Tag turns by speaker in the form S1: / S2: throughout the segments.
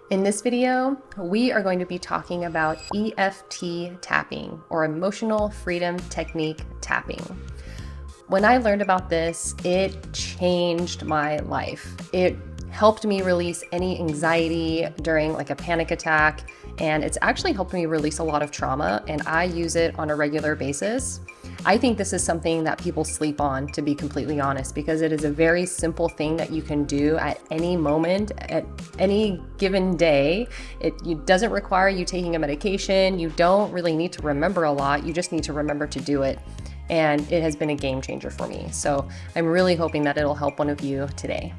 S1: In this video, we are going to be talking about EFT tapping, or Emotional Freedom Technique tapping. When I learned about this, it changed my life. It helped me release any anxiety during like a panic attack, and it's actually helped me release a lot of trauma, and I use it on a regular basis. I think this is something that people sleep on, to be completely honest, because it is a very simple thing that you can do at any moment, at any given day. It doesn't require you taking a medication. You don't really need to remember a lot. You just need to remember to do it. And it has been a game changer for me. So I'm really hoping that it'll help one of you today.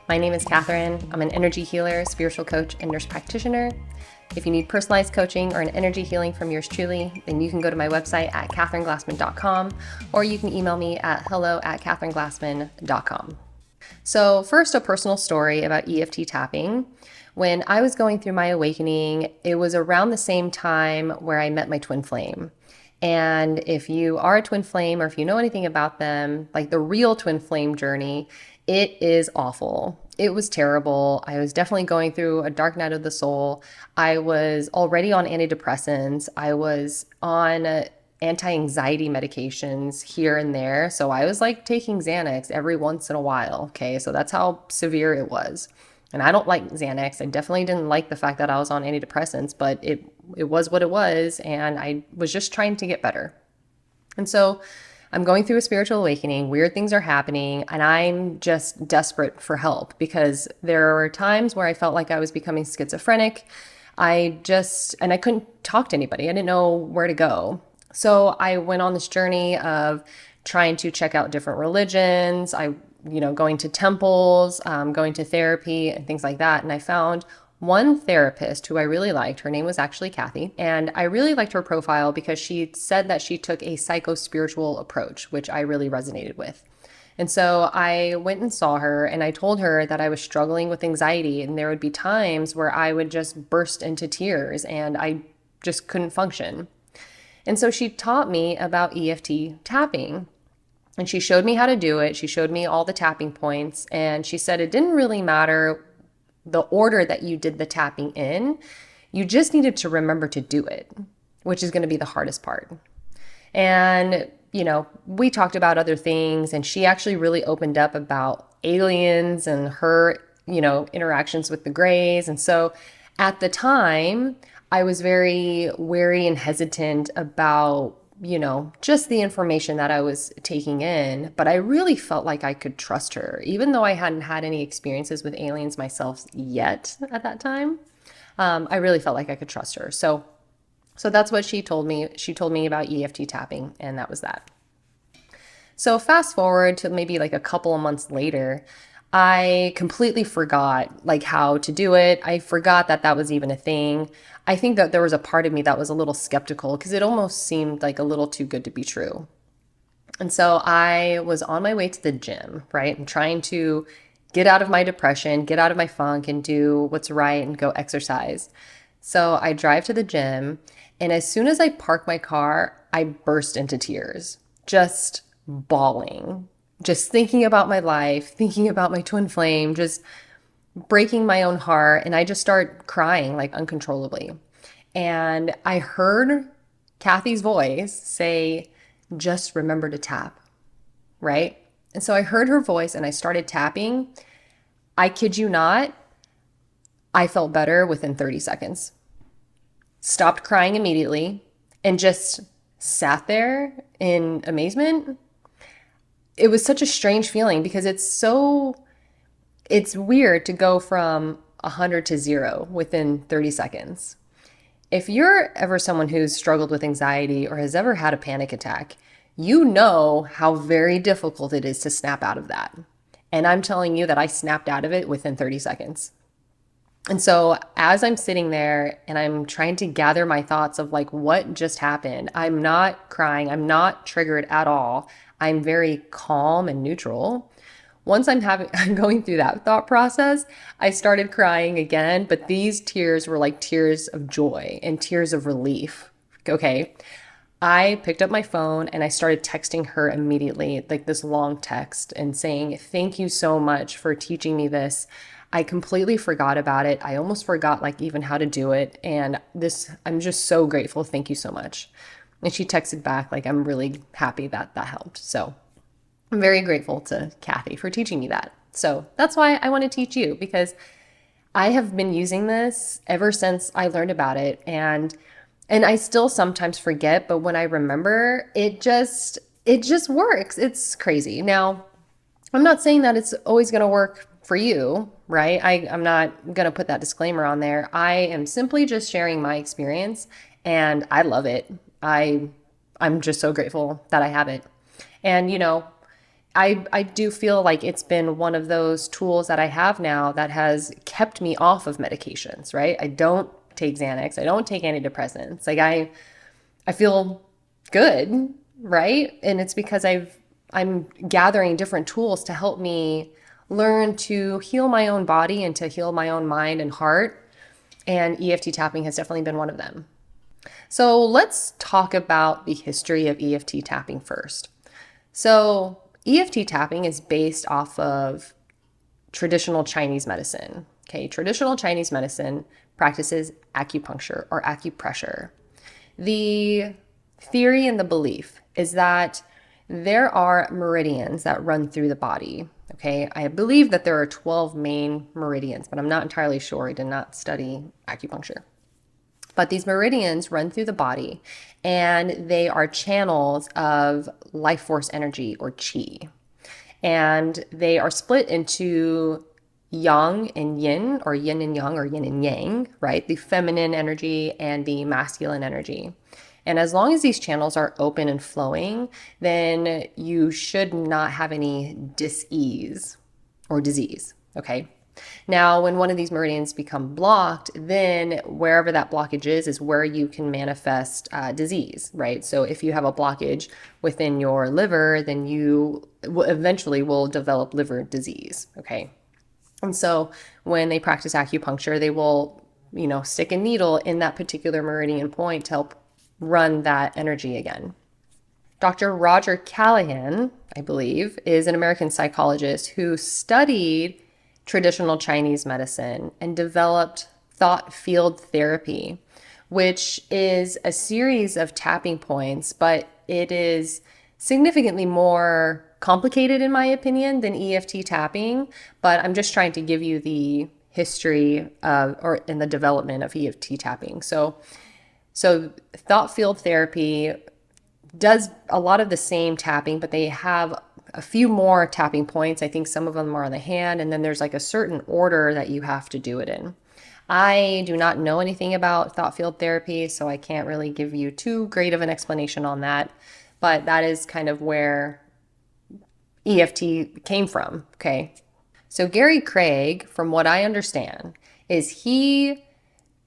S1: My name is Catherine. I'm an energy healer, spiritual coach, and nurse practitioner. If you need personalized coaching or an energy healing from yours truly, then you can go to my website at catherineglassman.com, or you can email me at hello@catherineglassman.com. So first, a personal story about EFT tapping. When I was going through my awakening, it was around the same time where I met my twin flame. And if you are a twin flame, or if you know anything about them, like the real twin flame journey, it is awful. It was terrible. I was definitely going through a dark night of the soul. I was already on antidepressants. I was on anti-anxiety medications here and there. So I was like taking Xanax every once in a while. Okay, so that's how severe it was. And I don't like Xanax. I definitely didn't like the fact that I was on antidepressants, but it was what it was, and I was just trying to get better. And so I'm going through a spiritual awakening, weird things are happening, and I'm just desperate for help because there were times where I felt like I was becoming schizophrenic. And I couldn't talk to anybody. I didn't know where to go. So I went on this journey of trying to check out different religions. Going to temples, going to therapy and things like that. And I found one therapist who I really liked. Her name was actually Kathy. And I really liked her profile because she said that she took a psycho-spiritual approach, which I really resonated with. And so I went and saw her, and I told her that I was struggling with anxiety, and there would be times where I would just burst into tears and I just couldn't function. And so she taught me about EFT tapping. And she showed me how to do it. She showed me all the tapping points. And she said it didn't really matter the order that you did the tapping in. You just needed to remember to do it, which is going to be the hardest part. And, we talked about other things. And she actually really opened up about aliens and her, interactions with the Greys. And so at the time, I was very wary and hesitant about just the information that I was taking in, but I really felt like I could trust her, even though I hadn't had any experiences with aliens myself yet at that time. I really felt like I could trust her. So that's what she told me. She told me about EFT tapping, and that was that. So fast forward to maybe like a couple of months later, I completely forgot like how to do it. I forgot that that was even a thing. I think that there was a part of me that was a little skeptical because it almost seemed like a little too good to be true. And so I was on my way to the gym, right? I'm trying to get out of my depression, get out of my funk, and do what's right and go exercise. So I drive to the gym, and as soon as I park my car, I burst into tears, just bawling. Just thinking about my life, thinking about my twin flame, just breaking my own heart. And I just start crying like uncontrollably. And I heard Kathy's voice say, just remember to tap, right? And so I heard her voice and I started tapping. I kid you not, I felt better within 30 seconds. Stopped crying immediately and just sat there in amazement. It was such a strange feeling because it's weird to go from 100 to 0 within 30 seconds. If you're ever someone who's struggled with anxiety or has ever had a panic attack, you know how very difficult it is to snap out of that. And I'm telling you that I snapped out of it within 30 seconds. And so as I'm sitting there and I'm trying to gather my thoughts of like what just happened, I'm not crying, I'm not triggered at all. I'm very calm and neutral. Once I'm going through that thought process, I started crying again, but these tears were like tears of joy and tears of relief. Okay. I picked up my phone and I started texting her immediately, like this long text and saying, thank you so much for teaching me this. I completely forgot about it. I almost forgot like even how to do it. And I'm just so grateful. Thank you so much. And she texted back like, I'm really happy that that helped. So I'm very grateful to Kathy for teaching me that. So that's why I want to teach you, because I have been using this ever since I learned about it. And I still sometimes forget, but when I remember, it just works. It's crazy. Now, I'm not saying that it's always going to work for you, right? I'm not going to put that disclaimer on there. I am simply just sharing my experience, and I love it. I'm just so grateful that I have it. And I do feel like it's been one of those tools that I have now that has kept me off of medications, right? I don't take Xanax. I don't take antidepressants. Like I feel good, right? And it's because I'm gathering different tools to help me learn to heal my own body and to heal my own mind and heart. And EFT tapping has definitely been one of them. So let's talk about the history of EFT tapping first. So EFT tapping is based off of traditional Chinese medicine. Okay, traditional Chinese medicine practices acupuncture or acupressure. The theory and the belief is that there are meridians that run through the body. Okay, I believe that there are 12 main meridians, but I'm not entirely sure. I did not study acupuncture. But these meridians run through the body, and they are channels of life force energy or qi. And they are split into yang and yin, or yin and yang, or yin and yang, right? The feminine energy and the masculine energy. And as long as these channels are open and flowing, then you should not have any dis-ease or disease, okay? Now, when one of these meridians become blocked, then wherever that blockage is where you can manifest disease, right? So if you have a blockage within your liver, then you eventually will develop liver disease, okay? And so when they practice acupuncture, they will, stick a needle in that particular meridian point to help run that energy again. Dr. Roger Callahan, I believe, is an American psychologist who studied traditional Chinese medicine and developed thought field therapy, which is a series of tapping points, but it is significantly more complicated, in my opinion, than EFT tapping. But I'm just trying to give you the history or in the development of EFT tapping. So thought field therapy does a lot of the same tapping, but they have a few more tapping points. I think some of them are on the hand, and then there's like a certain order that you have to do it in. I do not know anything about thought field therapy, so I can't really give you too great of an explanation on that, but that is kind of where EFT came from, okay? So Gary Craig, from what I understand, is he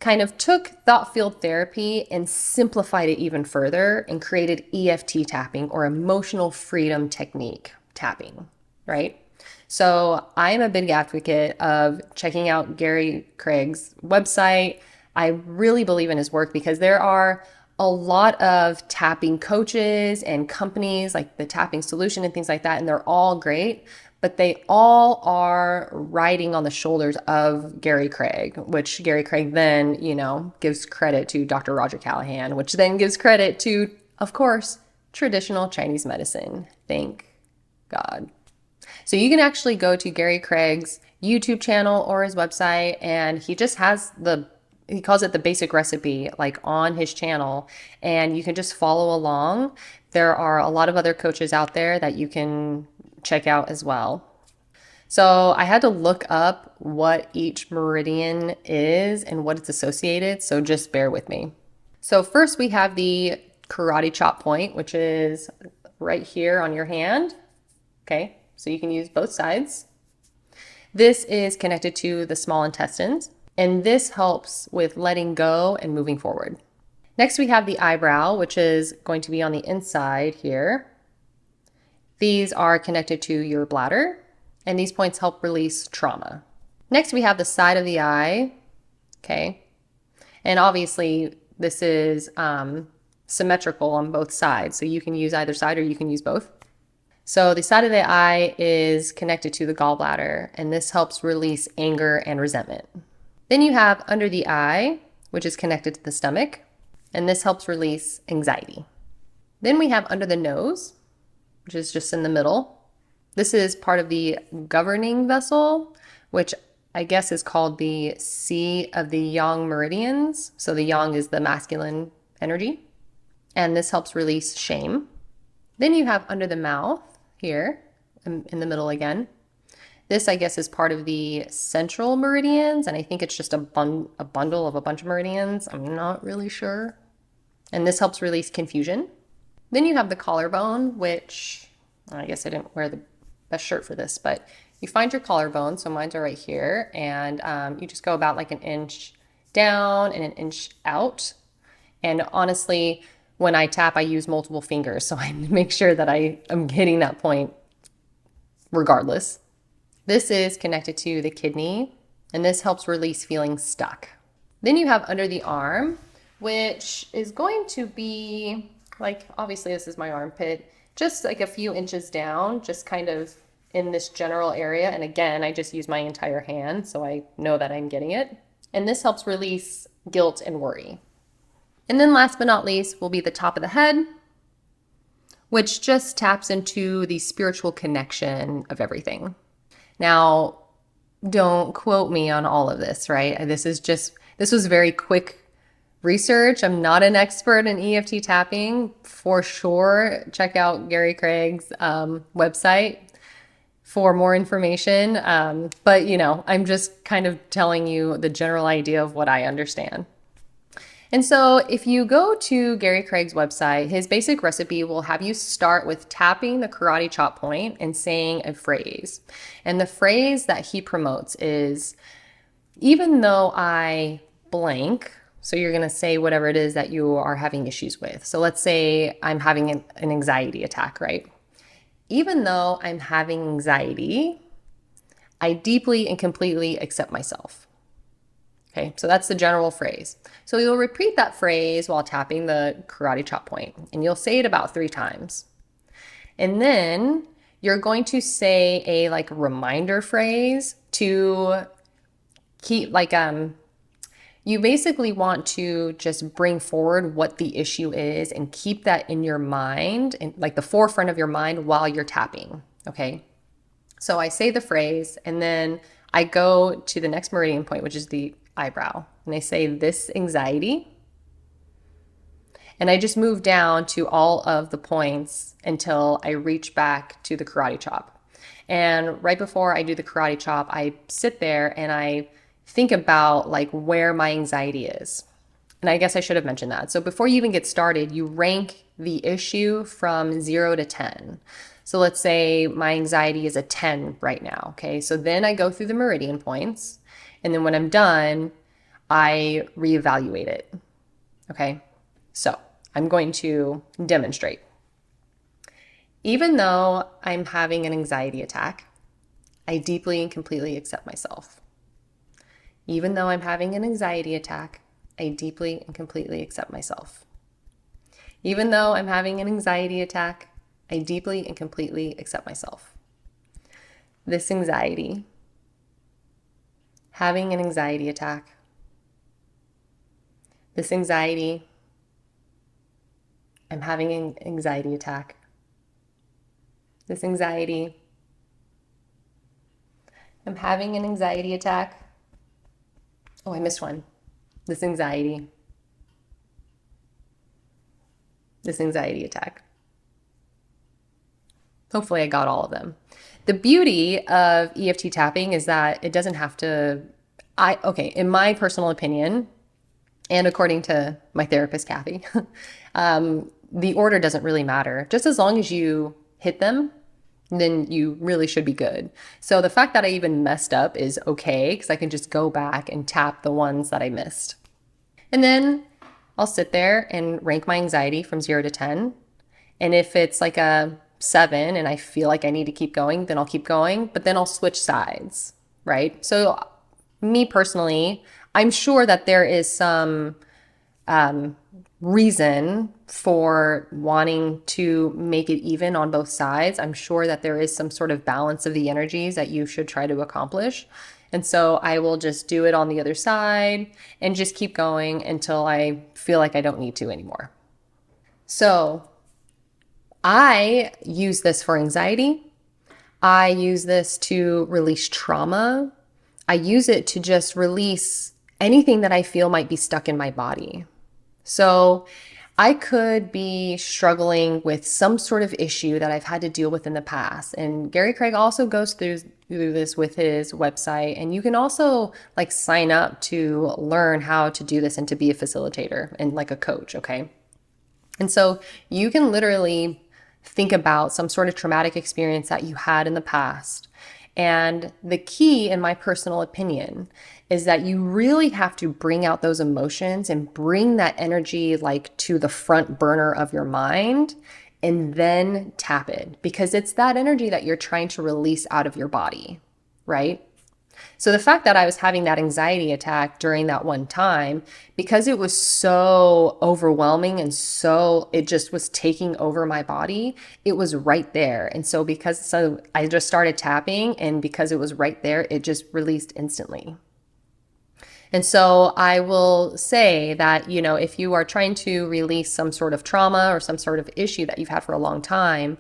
S1: kind of took thought field therapy and simplified it even further and created EFT tapping, or emotional freedom technique tapping, right? So I am a big advocate of checking out Gary Craig's website. I really believe in his work because there are a lot of tapping coaches and companies like the Tapping Solution and things like that, and they're all great, but they all are riding on the shoulders of Gary Craig, which Gary Craig then, gives credit to Dr. Roger Callahan, which then gives credit to, of course, traditional Chinese medicine. Thank God. So you can actually go to Gary Craig's YouTube channel or his website, and he just has he calls it the basic recipe, like on his channel, and you can just follow along. There are a lot of other coaches out there that you can check out as well. So I had to look up what each meridian is and what it's associated, so just bear with me. So first we have the karate chop point, which is right here on your hand. Okay, so you can use both sides. This is connected to the small intestines, and this helps with letting go and moving forward. Next we have the eyebrow, which is going to be on the inside here. These are connected to your bladder, and these points help release trauma. Next, we have the side of the eye, okay? And obviously, this is symmetrical on both sides, so you can use either side or you can use both. So the side of the eye is connected to the gallbladder, and this helps release anger and resentment. Then you have under the eye, which is connected to the stomach, and this helps release anxiety. Then we have under the nose, which is just in the middle. This is part of the governing vessel, which I guess is called the sea of the yang meridians. So the yang is the masculine energy, and this helps release shame. Then you have under the mouth here in the middle again. This, I guess, is part of the central meridians, and I think it's just a bundle of a bunch of meridians. I'm not really sure. And this helps release confusion. Then you have the collarbone, which I guess I didn't wear the best shirt for this, but you find your collarbone. So mine's are right here, and you just go about like an inch down and an inch out. And honestly, when I tap, I use multiple fingers, so I make sure that I am hitting that point regardless. This is connected to the kidney, and this helps release feeling stuck. Then you have under the arm, which is going to be like, obviously this is my armpit, just like a few inches down, just kind of in this general area. And again, I just use my entire hand, so I know that I'm getting it. And this helps release guilt and worry. And then last but not least will be the top of the head, which just taps into the spiritual connection of everything. Now, don't quote me on all of this, right? This was very quick research. I'm not an expert in EFT tapping. For sure, check out Gary Craig's website for more information. But, I'm just kind of telling you the general idea of what I understand. And so if you go to Gary Craig's website, his basic recipe will have you start with tapping the karate chop point and saying a phrase. And the phrase that he promotes is, even though I blank, so you're going to say whatever it is that you are having issues with. So let's say I'm having an anxiety attack, right? Even though I'm having anxiety, I deeply and completely accept myself. Okay, so that's the general phrase. So you'll repeat that phrase while tapping the karate chop point, and you'll say it about 3 times. And then you're going to say a reminder phrase to keep you basically want to just bring forward what the issue is and keep that in your mind and the forefront of your mind while you're tapping. Okay. So I say the phrase, and then I go to the next meridian point, which is the eyebrow, and I say this anxiety, and I just move down to all of the points until I reach back to the karate chop. And right before I do the karate chop, I sit there and I think about where my anxiety is. And I guess I should have mentioned that. So before you even get started, you rank the issue from 0 to 10. So let's say my anxiety is a 10 right now. Okay. So then I go through the meridian points, and then when I'm done, I reevaluate it. Okay. So I'm going to demonstrate. Even though I'm having an anxiety attack, I deeply and completely accept myself. Even though I'm having an anxiety attack, I deeply and completely accept myself. Even though I'm having an anxiety attack, I deeply and completely accept myself. This anxiety, having an anxiety attack, this anxiety, I'm having an anxiety attack. This anxiety, I'm having an anxiety attack. Oh, I missed one. This anxiety attack. Hopefully I got all of them. The beauty of EFT tapping is that it doesn't have to, in my personal opinion, and according to my therapist, Kathy, the order doesn't really matter. Just as long as you hit them, then you really should be good. So the fact that I even messed up is okay, because I can just go back and tap the ones that I missed. And then I'll sit there and rank my anxiety from 0 to 10. And if it's a 7 and I feel like I need to keep going, then I'll keep going, but then I'll switch sides, right? So me personally, I'm sure that there is some reason for wanting to make it even on both sides. I'm sure that there is some sort of balance of the energies that you should try to accomplish. And so I will just do it on the other side and just keep going until I feel like I don't need to anymore. So I use this for anxiety. I use this to release trauma. I use it to just release anything that I feel might be stuck in my body. So I could be struggling with some sort of issue that I've had to deal with in the past. And Gary Craig also goes through this with his website. And you can also like sign up to learn how to do this and to be a facilitator and like a coach, okay? And so you can literally think about some sort of traumatic experience that you had in the past. And the key, in my personal opinion, is that you really have to bring out those emotions and bring that energy like to the front burner of your mind and then tap it, because it's that energy that you're trying to release out of your body, right? So the fact that I was having that anxiety attack during that one time, because it was so overwhelming and so it just was taking over my body, it was right there. And so I just started tapping, and because it was right there, it just released instantly. And so I will say that, if you are trying to release some sort of trauma or some sort of issue that you've had for a long time,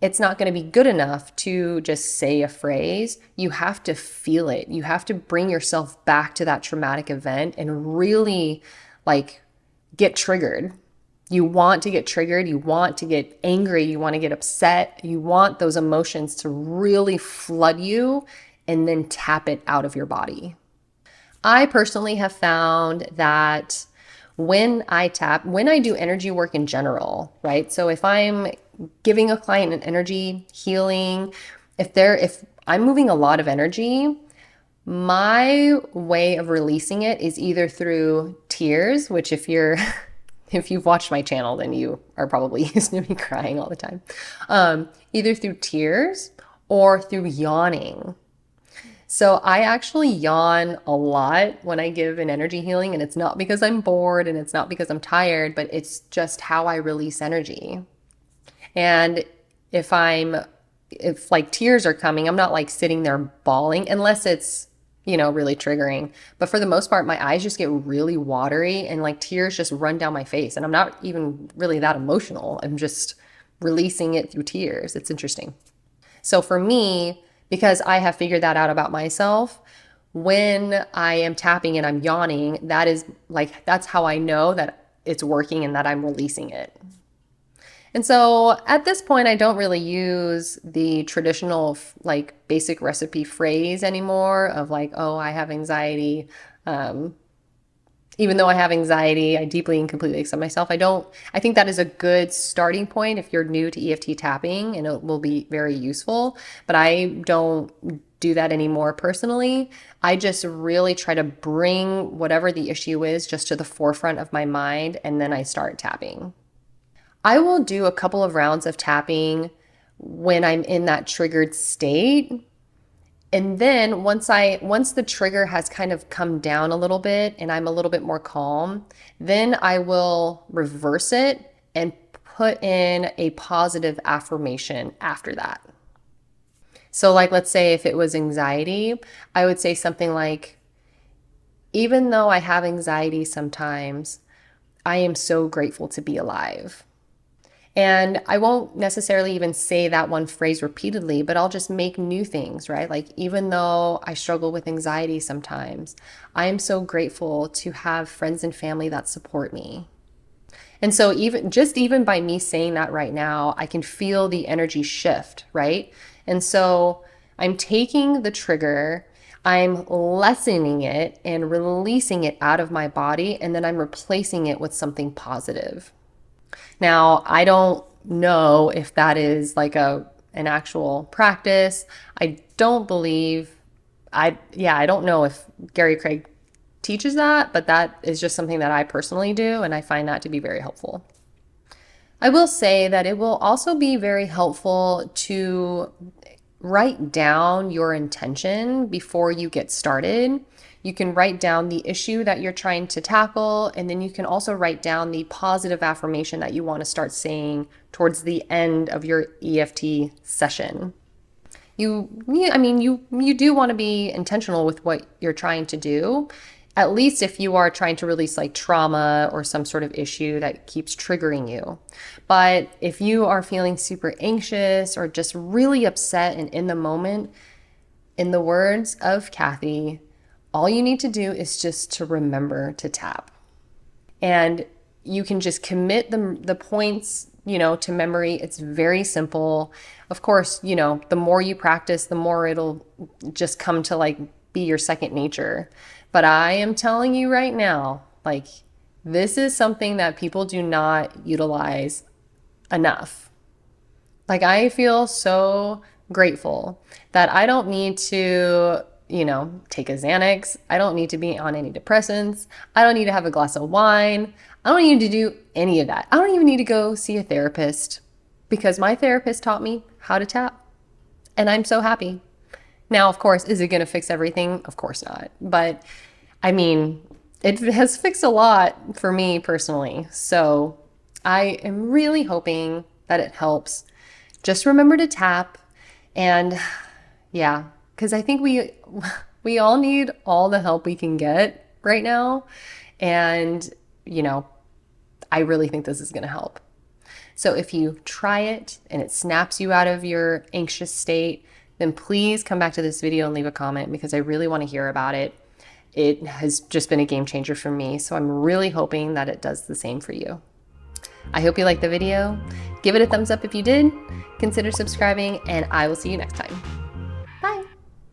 S1: it's not going to be good enough to just say a phrase. You have to feel it. You have to bring yourself back to that traumatic event and really like get triggered. You want to get triggered. You want to get angry. You want to get upset. You want those emotions to really flood you and then tap it out of your body. I personally have found that when I do energy work in general, right? So if I'm giving a client an energy healing, if I'm moving a lot of energy, my way of releasing it is either through tears, which if you've watched my channel, then you are probably used to me crying all the time. Either through tears or through yawning. So I actually yawn a lot when I give an energy healing, and it's not because I'm bored and it's not because I'm tired, but it's just how I release energy. And if like tears are coming, I'm not like sitting there bawling unless it's, really triggering. But for the most part, my eyes just get really watery and like tears just run down my face. And I'm not even really that emotional. I'm just releasing it through tears. It's interesting. So for me, because I have figured that out about myself, when I am tapping and I'm yawning, that's how I know that it's working and that I'm releasing it. And so at this point, I don't really use the traditional like basic recipe phrase anymore of like, oh, I have anxiety. Even though I have anxiety, I deeply and completely accept myself. I think that is a good starting point if you're new to EFT tapping, and it will be very useful. But I don't do that anymore personally. I just really try to bring whatever the issue is just to the forefront of my mind, and then I start tapping. I will do a couple of rounds of tapping when I'm in that triggered state. And then once the trigger has kind of come down a little bit and I'm a little bit more calm, then I will reverse it and put in a positive affirmation after that. So like, let's say if it was anxiety, I would say something like, even though I have anxiety sometimes, I am so grateful to be alive. And I won't necessarily even say that one phrase repeatedly, but I'll just make new things, right? Like, even though I struggle with anxiety sometimes, I am so grateful to have friends and family that support me. And so even by me saying that right now, I can feel the energy shift, right? And so I'm taking the trigger, I'm lessening it and releasing it out of my body, and then I'm replacing it with something positive. Now, I don't know if that is like an actual practice. I don't know if Gary Craig teaches that, but that is just something that I personally do, and I find that to be very helpful. I will say that it will also be very helpful to write down your intention before you get started. You can write down the issue that you're trying to tackle, and then you can also write down the positive affirmation that you want to start saying towards the end of your EFT session. You do want to be intentional with what you're trying to do, at least if you are trying to release like trauma or some sort of issue that keeps triggering you. But if you are feeling super anxious or just really upset and in the moment, in the words of Kathy, all you need to do is just to remember to tap. And you can just commit the points, to memory. It's very simple. Of course, the more you practice, the more it'll just come to like be your second nature. But I am telling you right now, like, this is something that people do not utilize enough. Like, I feel so grateful that I don't need to, take a Xanax. I don't need to be on any depressants. I don't need to have a glass of wine. I don't need to do any of that. I don't even need to go see a therapist because my therapist taught me how to tap. And I'm so happy. Now, of course, is it going to fix everything? Of course not. But I mean, it has fixed a lot for me personally. So I am really hoping that it helps. Just remember to tap. And yeah, because I think we all need all the help we can get right now. And, I really think this is going to help. So if you try it and it snaps you out of your anxious state, then please come back to this video and leave a comment because I really want to hear about it. It has just been a game changer for me. So I'm really hoping that it does the same for you. I hope you liked the video. Give it a thumbs up if you did. Consider subscribing, and I will see you next time.